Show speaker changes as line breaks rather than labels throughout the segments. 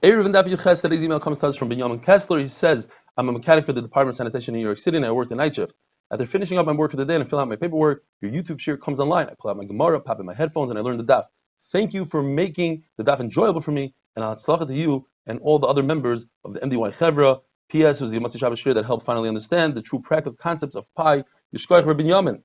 Eruvin Daf Yuches, today's email comes to us from Benjamin Kessler. He says, I'm a mechanic for the Department of Sanitation in New York City, and I work the night shift. After finishing up my work for the day and filling out my paperwork, your YouTube share comes online. I pull out my Gemara, pop in my headphones, and I learn the Daf. Thank you for making the Daf enjoyable for me, and I'll tzlacha to you and all the other members of the MDY Chevra. P.S. was the Yom Shabbos share that helped finally understand the true practical concepts of Pi, Yishkoich Rabbi Yamin.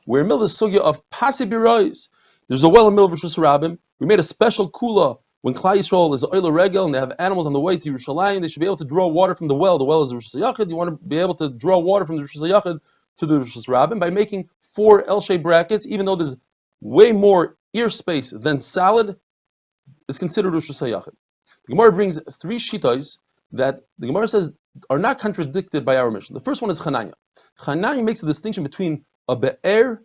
We're in the middle of the sugya of Pasi Birois. There's a well in the middle of Rishus Rabbim. We made a special kula when Klal Yisrael is Oila Regel and they have animals on the way to Yerushalayim. They should be able to draw water from the well. The well is the Rishus Yachid. You want to be able to draw water from the Rishus Yachid to the Rishus Rabbim by making 4 L-shaped brackets. Even though there's way more ear space than salad, it's considered Rishus Yachid. The Gemara brings 3 shitas that the Gemara says are not contradicted by our mission. The first one is Chananya. Chananya makes a distinction between a be'er,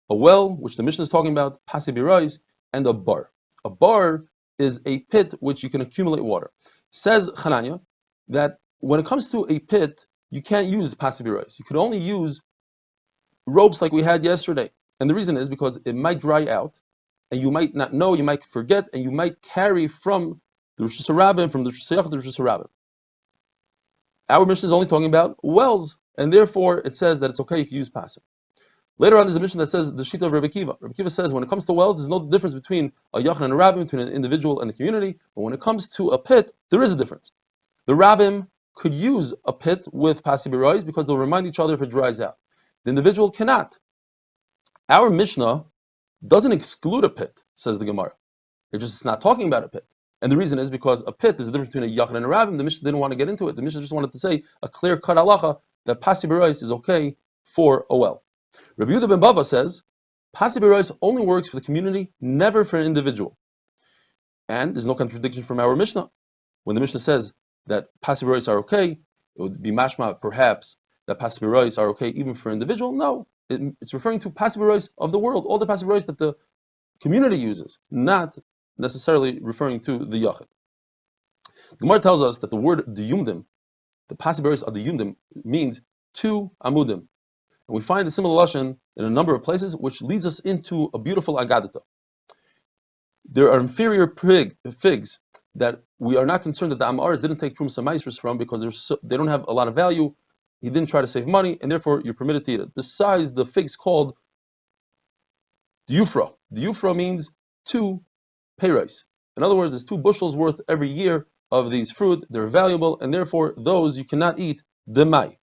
a well, which the mission is talking about, Pasi Birois, and a bar. A bar is a pit which you can accumulate water. Says Chananya that when it comes to a pit, you can't use Pasi Birois. You could only use ropes like we had yesterday. And the reason is because it might dry out, and you might not know, you might forget, and you might carry from the Rosh Hashanah, from the Rosh Hashanah to the Rosh Hashanah. Our mission is only talking about wells, and therefore it says that it's okay if you use Pasi. Later on, there's a mission that says the Shita of Rebbe Kiva. Rebbe Kiva says when it comes to wells, there's no difference between a Yachan and a Rabbim, between an individual and the community. But when it comes to a pit, there is a difference. The Rabbim could use a pit with Pasi Birois because they'll remind each other if it dries out. The individual cannot. Our Mishnah doesn't exclude a pit, says the Gemara. It's not talking about a pit. And the reason is because a pit is the difference between a Yachan and a Rabbim. The Mishnah didn't want to get into it. The Mishnah just wanted to say a clear-cut halacha that Pasi Birois is okay for a well. Rabbi Yehuda ben Bava says, Pasi Birois only works for the community, never for an individual. And there's no contradiction from our Mishnah. When the Mishnah says that Pasi Birois are okay, it would be mashma perhaps that Pasi Birois are okay even for an individual. No, it's referring to Pasi Birois of the world, all the Pasi Birois that the community uses, not necessarily referring to the Yachid. Gemara tells us that the word diyumdim, the Pasi Birois of the yumdim, means 2 amudim. And we find a similar lashon in a number of places, which leads us into a beautiful agadita. There are inferior figs that we are not concerned that the Amaris didn't take Trumas HaMaisros from because they don't have a lot of value. He didn't try to save money, and therefore you're permitted to eat it. Besides the figs called Diyufra. Diyufra means 2 peiros. In other words, there's 2 bushels worth every year of these fruit. They're valuable, and therefore those you cannot eat demai.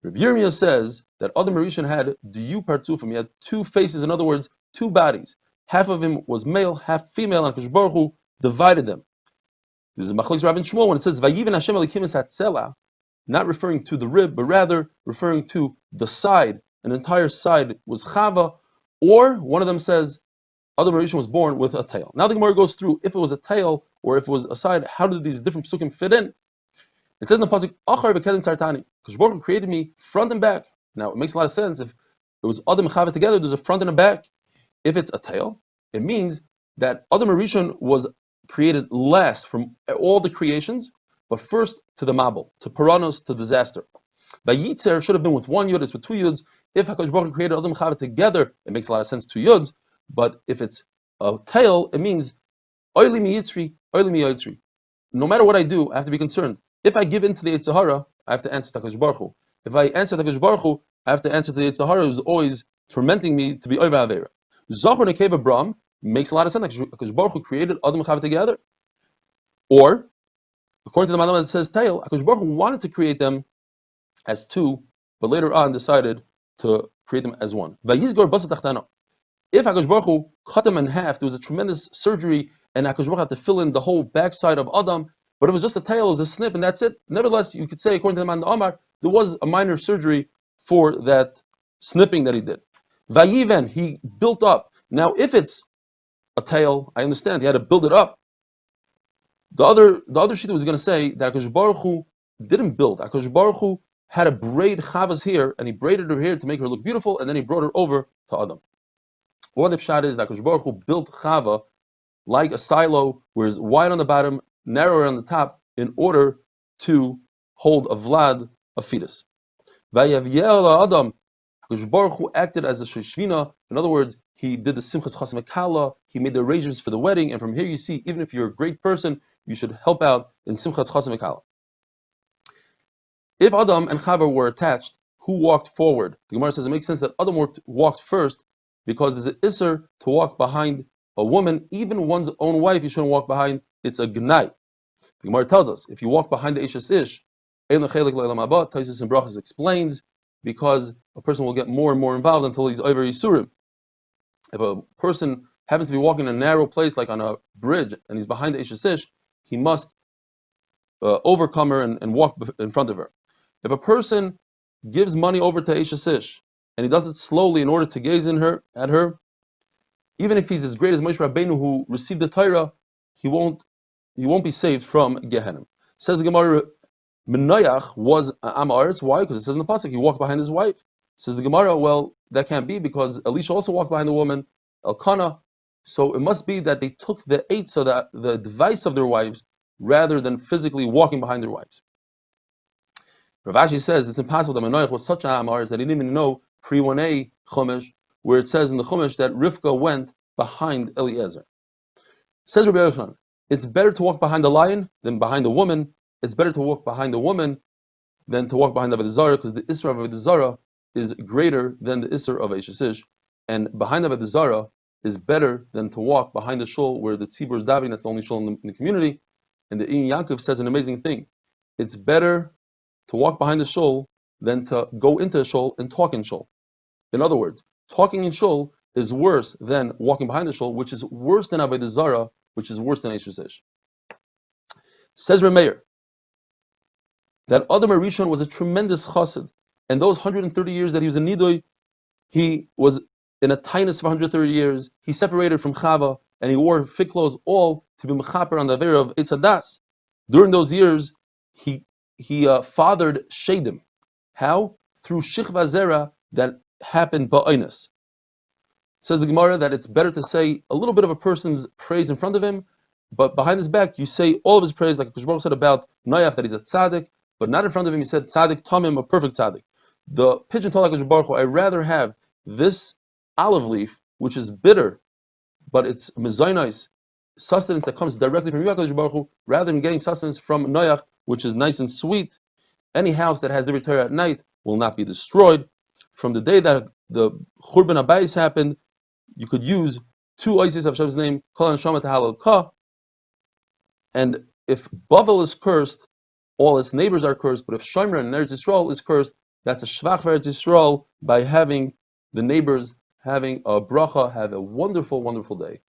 Rabbi Yirmiyah says that Adam Rishon had diyu partufim. He had 2 faces, in other words, 2 bodies. Half of him was male, half female, and HaKadosh Baruch Hu divided them. There's a Machlokes Rabbi Shmuel when it says Vayiven Hashem Elikim es hatzela, not referring to the rib, but rather referring to the side. An entire side was Chava, or one of them says Adam Rishon was born with a tail. Now the Gemara goes through if it was a tail or if it was a side. How did these different psukim fit in? It says in the pasuk, Achar v'kedin sartani. Because Baruch Hu created me front and back. Now it makes a lot of sense. If it was Adam and Chava together, there's a front and a back. If it's a tail, it means that Adam Rishon was created last from all the creations, but first to the Mabel, to Paranos, to disaster. By Yitzer should have been with 1 yud, it's with 2 yuds. If HaKadosh Baruch Hu created Adam and Chava together, it makes a lot of sense, 2 yuds. But if it's a tail, it means Oili mi Yitzri, Oili mi Yitzri. No matter what I do, I have to be concerned. If I give in to the Yetzer Hara, I have to answer to HaKadosh Baruch Hu. If I answer to HaKadosh Baruch Hu, I have to answer to the Yetzer Hara, who's always tormenting me to be Oiva Avera. Zachor Nekeva Bram makes a lot of sense. HaKadosh Baruch Hu created Adam and Chava together. Or, according to the Malam that says tail, HaKadosh Baruch Hu wanted to create them as 2, but later on decided to create them as 1. Vayizgor Basa Tachtano. If HaKadosh Baruch Hu cut them in half, there was a tremendous surgery, and HaKadosh Baruch Hu had to fill in the whole backside of Adam. But if it was just a tail, it was a snip, and that's it. Nevertheless, you could say, according to the Man Omar, there was a minor surgery for that snipping that he did. Vayiven, he built up. Now, if it's a tail, I understand, he had to build it up. The other shita was going to say that HaKadosh Baruch Hu didn't build. HaKadosh Baruch Hu had to braid Chava's hair, and he braided her hair to make her look beautiful, and then he brought her over to Adam. What the pshat is that HaKadosh Baruch Hu built Chava like a silo, where it's wide on the bottom, narrower on the top, in order to hold a vlad, a fetus. Vayavyel Adam, HaKadosh Baruch Hu acted as a sheshvina. In other words, he did the simchas chas mekala, he made the arrangements for the wedding, and from here you see, even if you're a great person, you should help out in simchas chas mekala. If Adam and Chava were attached, who walked forward? The Gemara says it makes sense that Adam walked first, because there's an isser to walk behind a woman, even one's own wife, you shouldn't walk behind. It's a gnai. The Gemara tells us, if you walk behind the Ishes Ish, Taisus and Brachas explains, because a person will get more and more involved until he's over Yisurim. If a person happens to be walking in a narrow place, like on a bridge, and he's behind the Ishes Ish, he must overcome her and walk in front of her. If a person gives money over to Ishes Ish, and he does it slowly in order to gaze at her, even if he's as great as Moshe Rabbeinu who received the Torah, he won't be saved from Gehenna. Says the Gemara, Menayach was Am Aretz. Why? Because it says in the pasuk he walked behind his wife. Says the Gemara, well, that can't be, because Elisha also walked behind the woman, Elkanah. So it must be that they took the eitzah, the advice of their wives, rather than physically walking behind their wives. Rav Ashi says it's impossible that Menayach was such an Am Aretz that he didn't even know pre-1a Chumash, where it says in the Chumash that Rivka went behind Eliezer. Says Rabbi Yochanan, it's better to walk behind a lion than behind a woman. It's better to walk behind a woman than to walk behind Avodah Zarah, because the Isra of Avodah Zarah is greater than the Isra of Eish Ish, and behind Avodah Zarah is better than to walk behind the shul where the tzibur is davening. That's the only shul in the community. And the In Yaakov says an amazing thing. It's better to walk behind the shul than to go into a shul and talk in shul. In other words, talking in shul is worse than walking behind the shul, which is worse than Avodah Zarah, which is worse than Eish Ish. Says Remeir that Adam Arishon was a tremendous chassid, and those 130 years that he was in Nidoi, he was in a tightness of 130 years. He separated from Chava, and he wore fig clothes, all to be mechaper on the avera of Eitz Hadas. During those years, he fathered Shedim. How? Through Shichva Zera that happened ba'oinus. Says the Gemara that it's better to say a little bit of a person's praise in front of him, but behind his back you say all of his praise, like Hakadosh Baruch Hu said about Noach, that he's a tzaddik, but not in front of him. He said tzaddik tamim, a perfect tzaddik. The pigeon told Hakadosh Baruch Hu, I'd rather have this olive leaf, which is bitter, but it's mezainos, sustenance that comes directly from you, Hakadosh Baruch Hu, rather than getting sustenance from Noach, which is nice and sweet. Any house that has the Torah at night will not be destroyed. From the day that the Churban Habayis happened, you could use 2 oisis of Hashem's name, Kol Neshama Tehalel Ka, and if Bavel is cursed, all its neighbors are cursed, but if Shomer and Eretz Yisrael is cursed, that's a shvach for Eretz Yisrael by having the neighbors having a bracha. Have a wonderful, wonderful day.